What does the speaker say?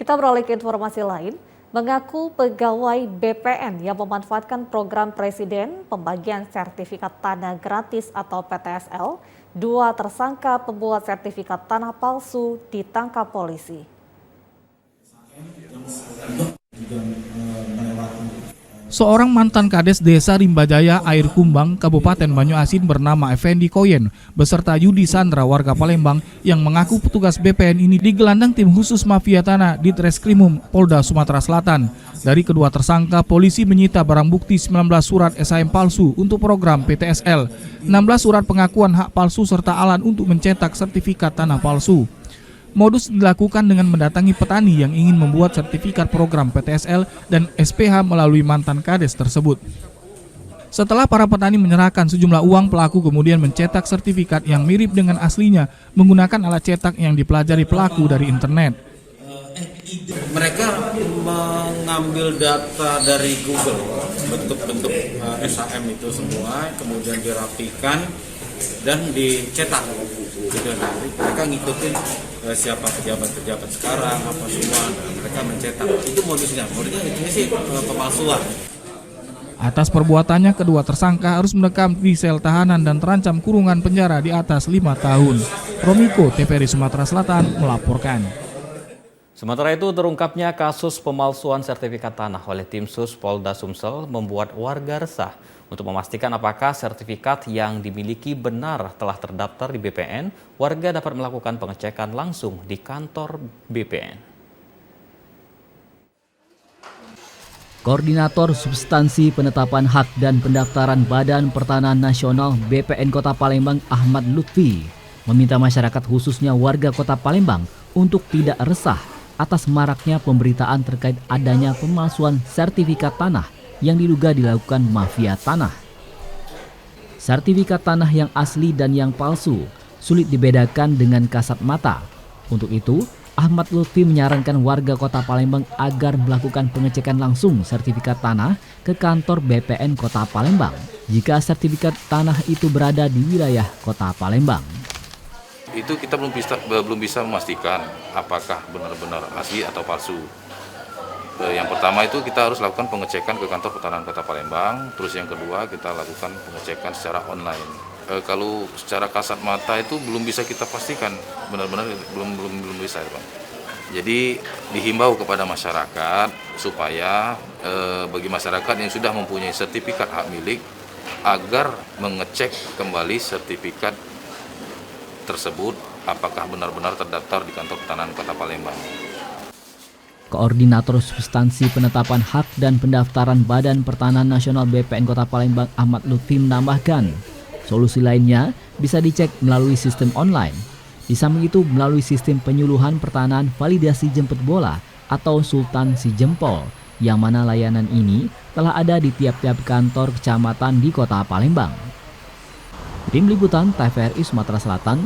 Kita beralih ke informasi lain, mengaku pegawai BPN yang memanfaatkan program Presiden pembagian sertifikat tanah gratis atau PTSL, dua tersangka pembuat sertifikat tanah palsu ditangkap polisi. Seorang mantan Kades Desa Rimbajaya Air Kumbang, Kabupaten Banyuasin bernama Effendi Koyen beserta Yudi Sandra warga Palembang yang mengaku petugas BPN ini digelandang tim khusus mafia tanah di Treskrimum Polda Sumatera Selatan. Dari kedua tersangka, polisi menyita barang bukti 19 surat SHM palsu untuk program PTSL, 16 surat pengakuan hak palsu serta alat untuk mencetak sertifikat tanah palsu. Modus dilakukan dengan mendatangi petani yang ingin membuat sertifikat program PTSL dan SPH melalui mantan Kades tersebut. Setelah para petani menyerahkan sejumlah uang, pelaku kemudian mencetak sertifikat yang mirip dengan aslinya menggunakan alat cetak yang dipelajari pelaku dari internet. Mereka mengambil data dari Google, bentuk-bentuk SHM itu semua, kemudian dirapikan dan dicetak. Mereka ngikutin siapa pejabat-pejabat sekarang, apa semua, mereka mencetak. Itu modusnya sih pemalsuan. Atas perbuatannya, kedua tersangka harus mendekam di sel tahanan dan terancam kurungan penjara di atas 5 tahun. Romiko, TVRI Sumatera Selatan melaporkan. Sementara itu, terungkapnya kasus pemalsuan sertifikat tanah oleh tim sus Polda Sumsel membuat warga resah. Untuk memastikan apakah sertifikat yang dimiliki benar telah terdaftar di BPN, warga dapat melakukan pengecekan langsung di kantor BPN. Koordinator Substansi Penetapan Hak dan Pendaftaran Badan Pertanahan Nasional BPN Kota Palembang Ahmad Lutfi meminta masyarakat khususnya warga Kota Palembang untuk tidak resah atas maraknya pemberitaan terkait adanya pemalsuan sertifikat tanah yang diduga dilakukan mafia tanah. Sertifikat tanah yang asli dan yang palsu sulit dibedakan dengan kasat mata. Untuk itu, Ahmad Lutfi menyarankan warga Kota Palembang agar melakukan pengecekan langsung sertifikat tanah ke kantor BPN Kota Palembang jika sertifikat tanah itu berada di wilayah Kota Palembang. Itu kita belum bisa memastikan apakah benar-benar asli atau palsu. Yang pertama itu kita harus lakukan pengecekan ke kantor pertanahan Kota Palembang. Terus yang kedua kita lakukan pengecekan secara online. Kalau secara kasat mata itu belum bisa kita pastikan, benar-benar belum bisa, Bang. Jadi dihimbau kepada masyarakat supaya bagi masyarakat yang sudah mempunyai sertifikat hak milik agar mengecek kembali sertifikat tersebut apakah benar-benar terdaftar di kantor pertanahan Kota Palembang. Koordinator Substansi Penetapan Hak dan Pendaftaran Badan Pertanahan Nasional BPN Kota Palembang Ahmad Lutfi menambahkan, solusi lainnya bisa dicek melalui sistem online. Di samping itu melalui sistem penyuluhan pertanahan validasi jemput bola atau Sultan Si Jempol, yang mana layanan ini telah ada di tiap-tiap kantor kecamatan di Kota Palembang. Tim Liputan TVRI Sumatera Selatan.